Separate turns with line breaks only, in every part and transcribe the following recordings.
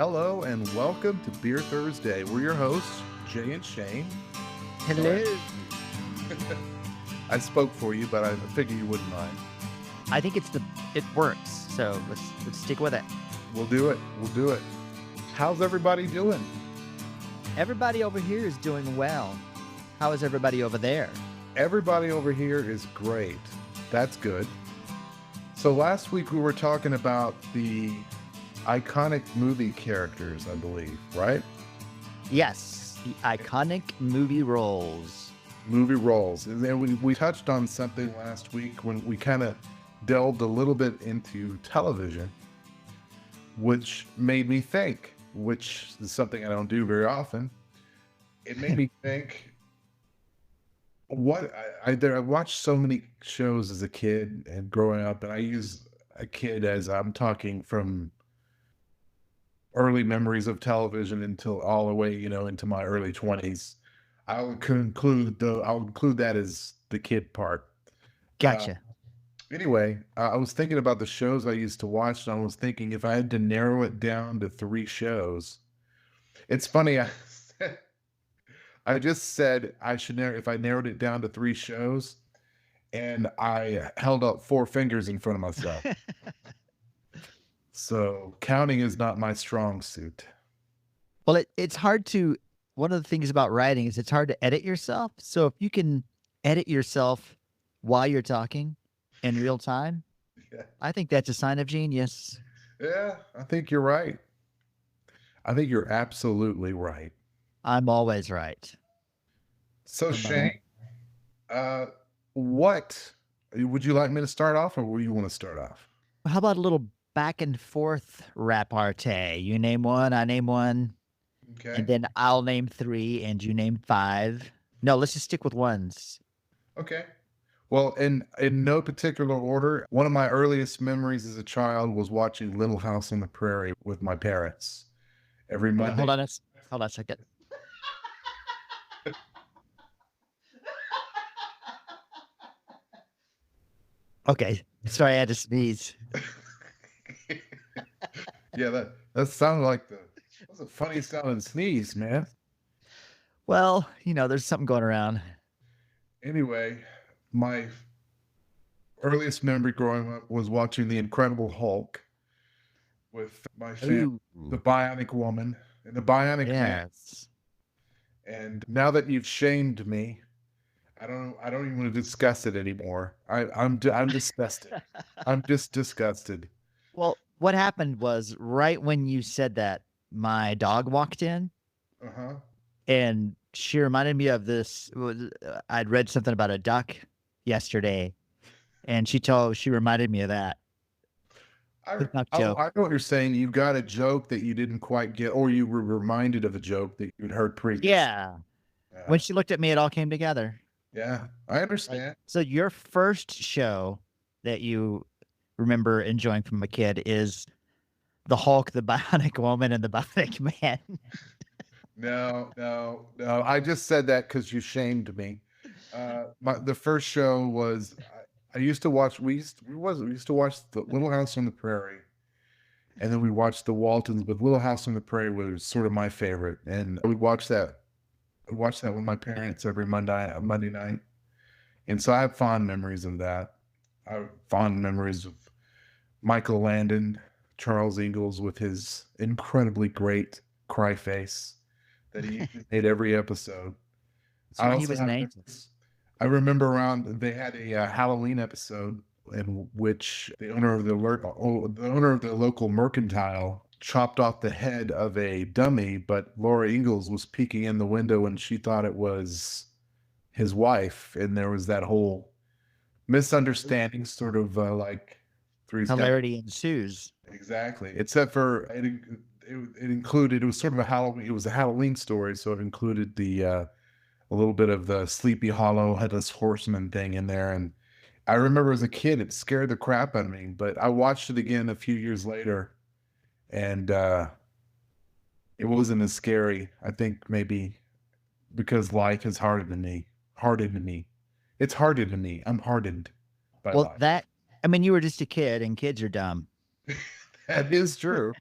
Hello and welcome to Beer Thursday. We're your hosts, Jay and Shayne.
Hello.
I spoke for you, but I figured you wouldn't mind.
I think it works. So let's stick with it.
We'll do it. How's everybody doing?
Everybody over here is doing well. How is everybody over there?
Everybody over here is great. That's good. So last week we were talking about the iconic movie characters, I believe, right?
Yes, the iconic movie roles.
Movie roles. And then we touched on something last week when we kind of delved a little bit into television, which made me think, which is something I don't do very often. It made me think, I watched so many shows as a kid and growing up, and I use a kid as I'm talking from early memories of television until all the way, into my early 20s. I'll include that as the kid part.
Gotcha.
Anyway, I was thinking about the shows I used to watch, and I was thinking if I had to narrow it down to 3 shows. It's funny, I just said I should if I narrowed it down to 3 shows, and I held up 4 fingers in front of myself. So counting is not my strong suit.
Well, it's hard to, one of the things about writing is it's hard to edit yourself. So if you can edit yourself while you're talking in real time,
Yeah.
I think that's a sign of genius.
Yeah, I think you're right. I think you're absolutely right.
I'm always right.
So Shayne, what would you like me to start off, or would you want to start off?
How about a little back and forth repartee? You name one, I name one,
Okay.
and then I'll name 3 and you name 5. No, let's just stick with ones.
Okay. Well, in no particular order, one of my earliest memories as a child was watching Little House on the Prairie with my parents every Monday.
Hold on a second. Okay, sorry, I had to sneeze.
Yeah, that sounded like that's the funniest sounding sneeze, man.
Well, there's something going around.
Anyway, my earliest memory growing up was watching The Incredible Hulk with my family, the Bionic Woman and the Bionic Man.
Yes.
And now that you've shamed me, I don't even want to discuss it anymore. I'm disgusted. I'm just disgusted.
Well, what happened was right when you said that, my dog walked in,
Uh-huh.
and she reminded me of this. I'd read something about a duck yesterday, and she reminded me of that.
I know what you're saying. You got a joke that you didn't quite get, or you were reminded of a joke that you'd heard previously.
Yeah. When she looked at me, it all came together.
Yeah, I understand.
So your first show that you remember enjoying from a kid is the Hulk, the Bionic Woman, and the Bionic Man.
No. I just said that because you shamed me. The first show was I used to watch. We used to watch the Little House on the Prairie, and then we watched the Waltons. But Little House on the Prairie was sort of my favorite, and we watched that. I watched that with my parents every Monday night, and so I have fond memories of that. I have fond memories of Michael Landon, Charles Ingalls with his incredibly great cry face that he made every episode.
So he was an
I remember they had a Halloween episode in which the owner of the local mercantile chopped off the head of a dummy, but Laura Ingalls was peeking in the window and she thought it was his wife, and there was that whole misunderstanding, sort of like
hilarity ensues.
Exactly, except for it included, it was sort of a Halloween story, so it included a little bit of the Sleepy Hollow Headless Horseman thing in there. And I remember as a kid, it scared the crap out of me, but I watched it again a few years later, and it wasn't as scary. I think maybe because life is hardened me. It's hardened me. I'm hardened by life.
You were just a kid, and kids are dumb.
That is true.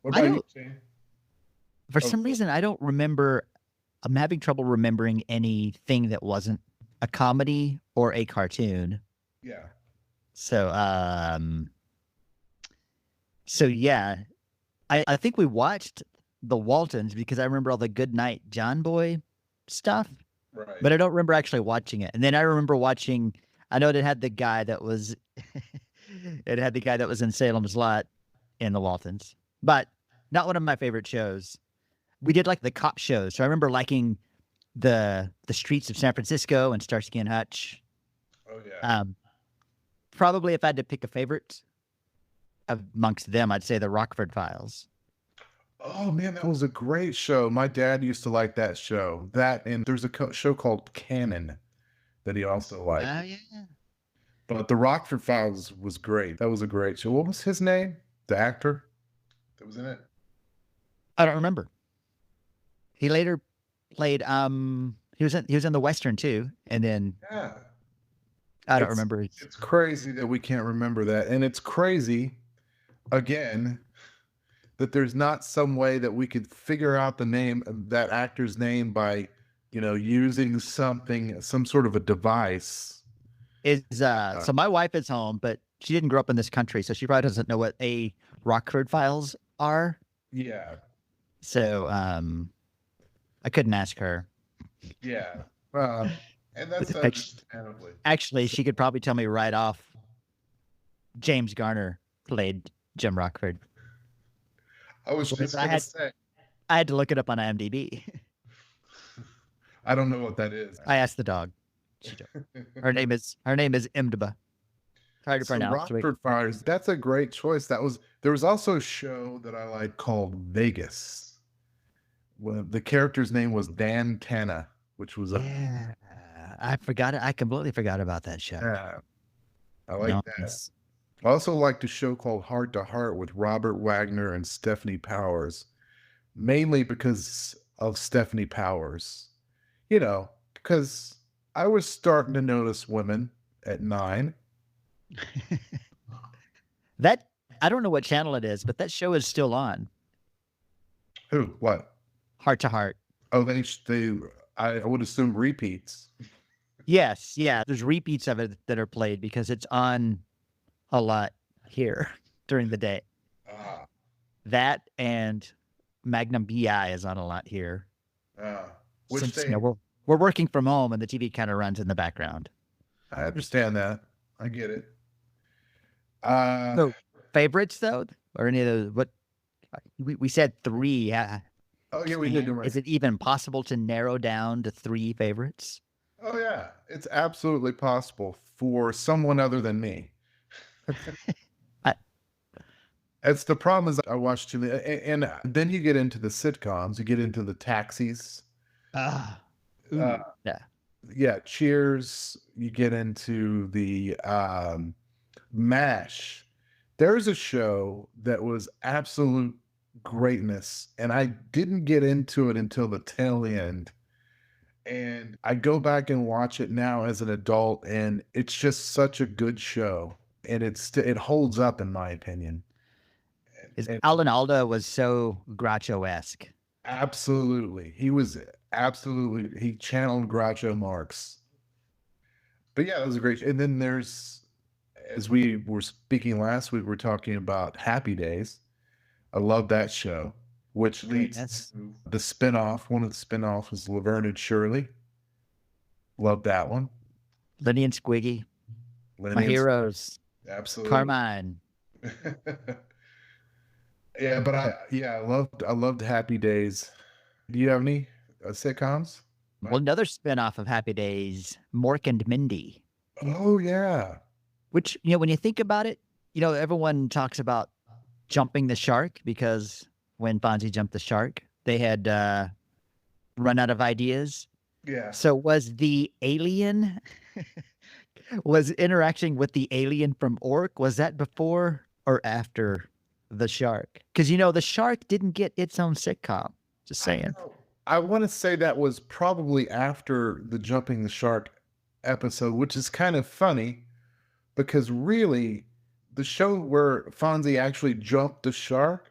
What
I
about you,
don't,
Shane?
for
Oh,
some reason, I don't remember. I'm having trouble remembering anything that wasn't a comedy or a cartoon.
yeah.
So, so yeah, I think we watched the Waltons because I remember all the Good Night John Boy stuff,
Right.
but I don't remember actually watching it. And then I remember watching. I know it had the guy that was, it had the guy that was in Salem's Lot in the Waltons, but not one of my favorite shows. We did like the cop shows, so I remember liking the Streets of San Francisco and Starsky and Hutch.
Oh yeah.
Um, Probably if I had to pick a favorite amongst them, I'd say the Rockford Files.
Oh man, that was a great show. My dad used to like that show. That and there's a show called Canon that he also liked.
Oh yeah.
But the Rockford Files was great. That was a great show. What was his name? The actor that was in it?
I don't remember. He later played he was in the Western too, and then
Yeah.
I don't
It's
remember.
it's crazy that we can't remember that. And it's crazy again that there's not some way that we could figure out the name that actor's name by, using some sort of a device.
Is so my wife is home, but she didn't grow up in this country, so she probably doesn't know what a Rockford Files are.
Yeah.
So I couldn't ask her.
Yeah. And that's understandably.
Actually, she could probably tell me right off. James Garner played Jim Rockford.
I was just
I
gonna
had
say,
I had to look it up on IMDb.
I don't know what that is.
I asked the dog. Her name is Imdb. Hard to
So
pronounce.
Rockford Files, that's a great choice. There was also a show that I liked called Vegas. Well, the character's name was Dan Tana, which was
Yeah, I forgot it. I completely forgot about that show.
yeah, I like that.
Nice.
I also liked a show called Heart to Heart with Robert Wagner and Stephanie Powers, mainly because of Stephanie Powers. Because I was starting to notice women at 9.
That I don't know what channel it is, but that show is still on.
Who? What?
Heart to Heart.
Oh, I would assume repeats.
Yes, yeah. There's repeats of it that are played because it's on a lot here during the day.
Ah,
That and Magnum BI is on a lot here.
which
Since
they,
we're working from home and the TV kind of runs in the background.
I understand that. I get it.
So favorites though, or any of those? What we said 3.
Oh yeah, we did. Right.
Is it even possible to narrow down to 3 favorites?
Oh yeah, it's absolutely possible for someone other than me. It's the problem is I watch too many, and then you get into the sitcoms, you get into the Taxis.
Yeah.
Yeah, Cheers. You get into the MASH. There's a show that was absolute greatness, and I didn't get into it until the tail end. And I go back and watch it now as an adult, and it's just such a good show, and it holds up in my opinion.
Alan Alda was so Groucho-esque.
Absolutely, he channeled Groucho Marx. But yeah, that was a great. And then there's, as we were speaking last week, we're talking about Happy Days. I love that show, which leads to the spinoff. One of the spinoffs was Laverne and Shirley. Love that one.
Lenny and Squiggy. My heroes.
Absolutely.
Carmine.
Yeah, but I loved Happy Days. Do you have any sitcoms?
Well, another spinoff of Happy Days, Mork and Mindy.
Oh yeah.
Which, when you think about it, everyone talks about jumping the shark because when Fonzie jumped the shark, they had run out of ideas.
Yeah.
So was the alien was interacting with the alien from Orc, was that before or after the shark? Because the shark didn't get its own sitcom. Just saying.
I want to say that was probably after the jumping the shark episode, which is kind of funny because really the show where Fonzie actually jumped the shark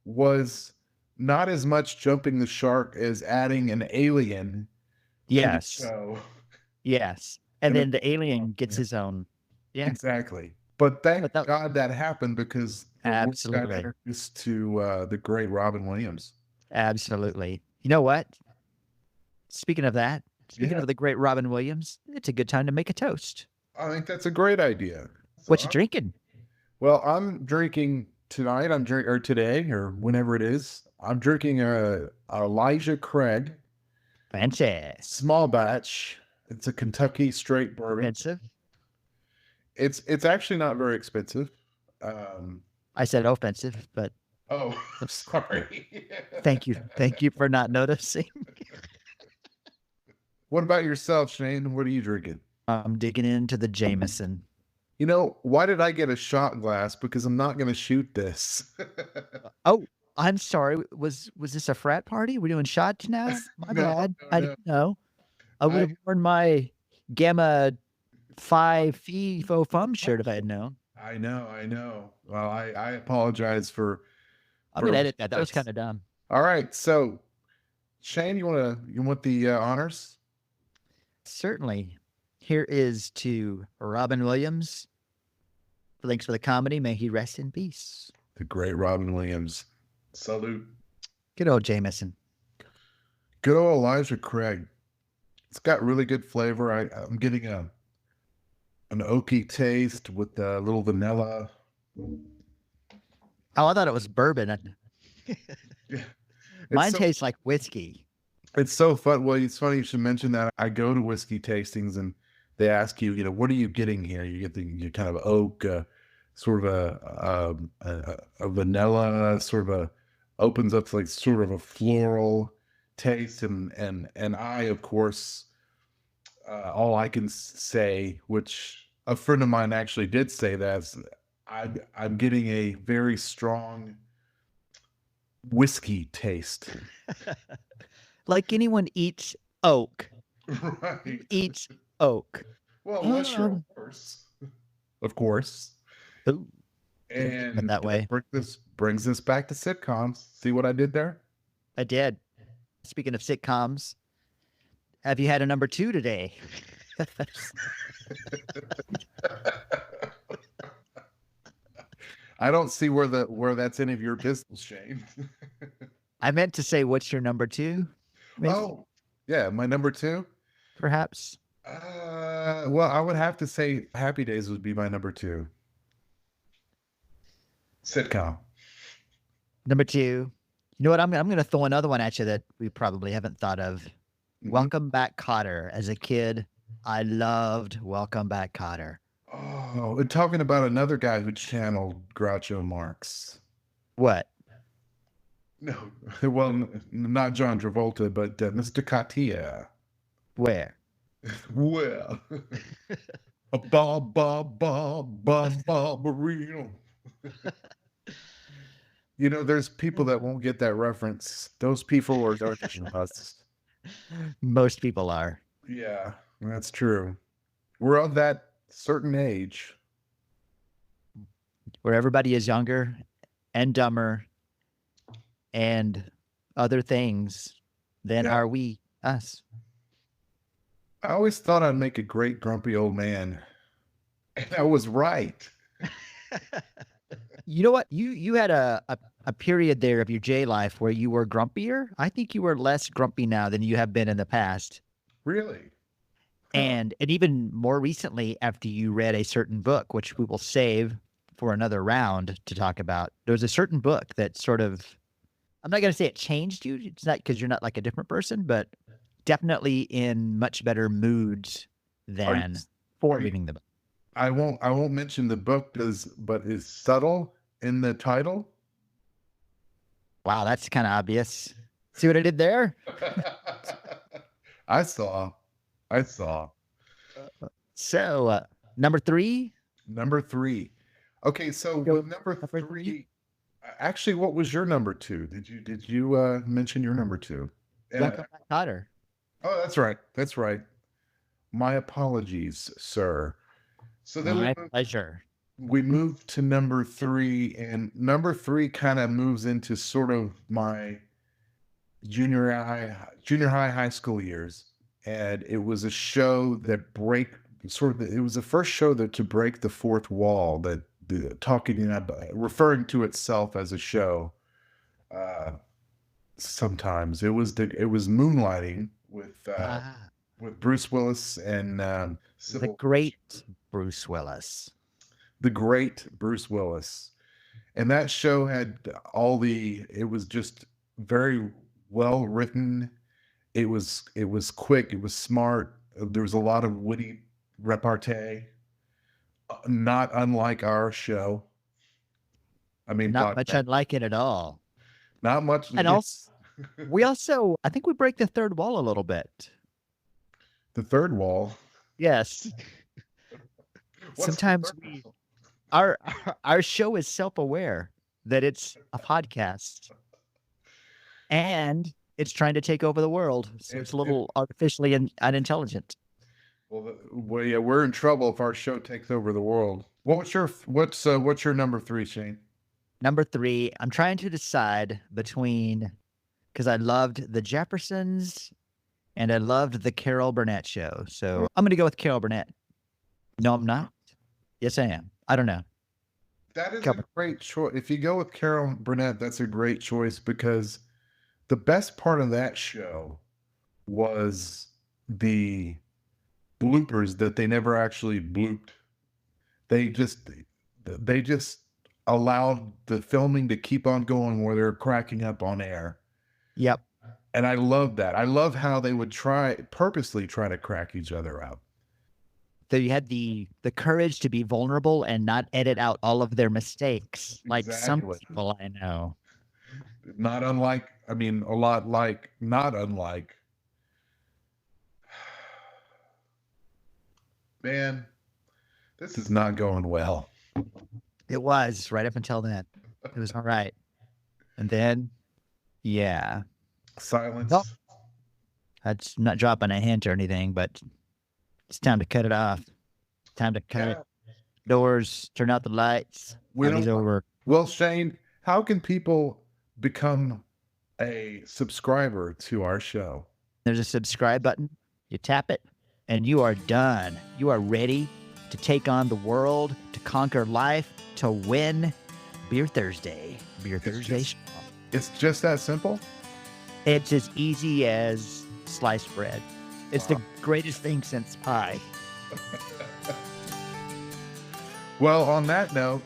was not as much jumping the shark as adding an alien to the
Yes.
show.
Yes. And
And
then
it-
the alien gets his own. Yeah.
Exactly. But thank
But that-
God that happened because the world got
Absolutely.
introduced to the great Robin Williams.
Absolutely. You know what? Speaking of that, speaking
Yeah.
of the great Robin Williams, it's a good time to make a toast.
I think that's a great idea.
What you drinking?
Well, I'm drinking tonight. Or today or whenever it is. I'm drinking a Elijah Craig
Fantastic.
small batch. It's a Kentucky straight bourbon.
Expensive.
It's actually not very expensive.
I said offensive, but
Oh, sorry.
thank you. Thank you for not noticing.
What about yourself, Shane? What are you drinking?
I'm digging into the Jameson.
You know, why did I get a shot glass? Because I'm not going to shoot this.
Oh, I'm sorry. Was this a frat party? We're doing shots now? My
No,
bad.
no,
I
no.
didn't know. I would have worn my Gamma Phi Phi Fo Fum shirt if I had known.
I know. Well, I apologize for.
I'm gonna edit that. That was kind of dumb.
All right, so Shane, you want the honors?
Certainly. Here is to Robin Williams. Thanks for the comedy. May he rest in peace.
The great Robin Williams. Salute.
Good old Jameson.
Good old Elijah Craig. It's got really good flavor. I'm getting an oaky taste with a little vanilla.
Oh, I thought it was bourbon.
Yeah.
Mine tastes like whiskey.
It's so fun. Well, it's funny you should mention that. I go to whiskey tastings and they ask you, what are you getting here? You get the kind of oak, sort of a vanilla, sort of opens up to like sort of a floral taste, and I, of course, all I can say, which a friend of mine actually did say that, is I'm getting a very strong whiskey taste.
Like anyone eats oak.
Right.
Eats oak.
Well, unless you're a horse. Of course.
Ooh,
And
that way.
Brings us back to sitcoms. See what I did there?
I did. Speaking of sitcoms, have you had a number 2 today?
I don't see where that's any of your business, Shane.
I meant to say, what's your number 2? Maybe,
Oh, yeah, my number 2.
perhaps.
Well, I would have to say Happy Days would be my number 2. Sitcom.
Number 2. You know what? I'm going to throw another one at you that we probably haven't thought of.
Mhm.
Welcome Back, Kotter. As a kid, I loved Welcome Back, Kotter.
Oh, and talking about another guy who channeled Groucho Marx.
What?
No, well, not John Travolta, but Mr. Katia.
Where?
Well, a Barbarino. There's people that won't get that reference. Those people are us.
Most people are.
Yeah, that's true. We're of that certain age.
Where everybody is younger and dumber and other things than
Yeah.
are we, us.
I always thought I'd make a great grumpy old man. And I was right.
You know what? You had a period there of your J life where you were grumpier. I think you were less grumpy now than you have been in the past.
Really?
And even more recently, after you read a certain book, which we will save for another round to talk about, there was a certain book that sort of, I'm not going to say it changed you. It's not because you're not like a different person, but definitely in much better moods than for reading the book.
I won't mention the book, but is subtle in the title.
Wow, that's kind of obvious. See what I did there?
I saw.
So, number 3.
Number 3. Okay, so
Go
with number
number
3, actually, what was your number 2? Did you mention your number 2?
Welcome Back, Kotter.
Oh, that's right. That's right. My apologies, sir. So then
My
we
pleasure.
we moved to number 3, and number 3 kind of moves into sort of my junior high, high school years. And it was a show that it was the first show that to break the fourth wall, that talking about referring to itself as a show. Uh, Sometimes it was Moonlighting with Bruce Willis and
The
Sybil,
great Bruce Willis.
the great Bruce Willis. And that show had it was just very well written. It was quick, it was smart. There was a lot of witty repartee, not unlike our show. I mean,
Not much unlike it at all.
not much.
And also, I think we break the third wall a little bit.
The third wall.
Yes.
What's the
Sometimes
third wall?
our show is self-aware that it's a podcast and it's trying to take over the world. So it's a little artificially unintelligent.
Well, yeah, we're in trouble if our show takes over the world. What's your number 3, Shane?
Number 3, I'm trying to decide between, because I loved the Jeffersons and I loved the Carol Burnett show. So I'm going to go with Carol Burnett. No, I'm not. Yes, I am. I don't know.
That is a great choice. If you go with Carol Burnett, that's a great choice, because the best part of that show was the bloopers that they never actually blooped. They just allowed the filming to keep on going where they're cracking up on air.
Yep.
And I love that. I love how they would purposely try to crack each other up.
So you had the courage to be vulnerable and not edit out all of their mistakes, like some
Exactly.
people I know.
Not unlike, I mean, a lot like, not unlike. Man, this is not going well.
It was right up until then. It was all right. And then, yeah.
Silence.
Nope. That's not dropping a hint or anything, but it's time to cut it off. Time to cut it. Doors, turn out the lights. Party's over.
Well, Shane, how can people become a subscriber to our show?
There's a subscribe button. You tap it, and you are done. You are ready to take on the world, to conquer life, to win Beer Thursday. Beer Thursday.
It's just that simple?
It's as easy as sliced bread. It's the greatest thing since pie.
Well, on that note,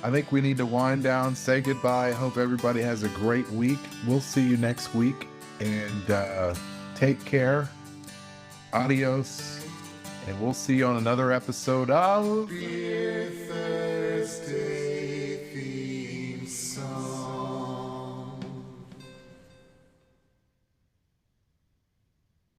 I think we need to wind down, say goodbye. Hope everybody has a great week. We'll see you next week, and take care. Adios. And we'll see you on another episode of Beer Thursday.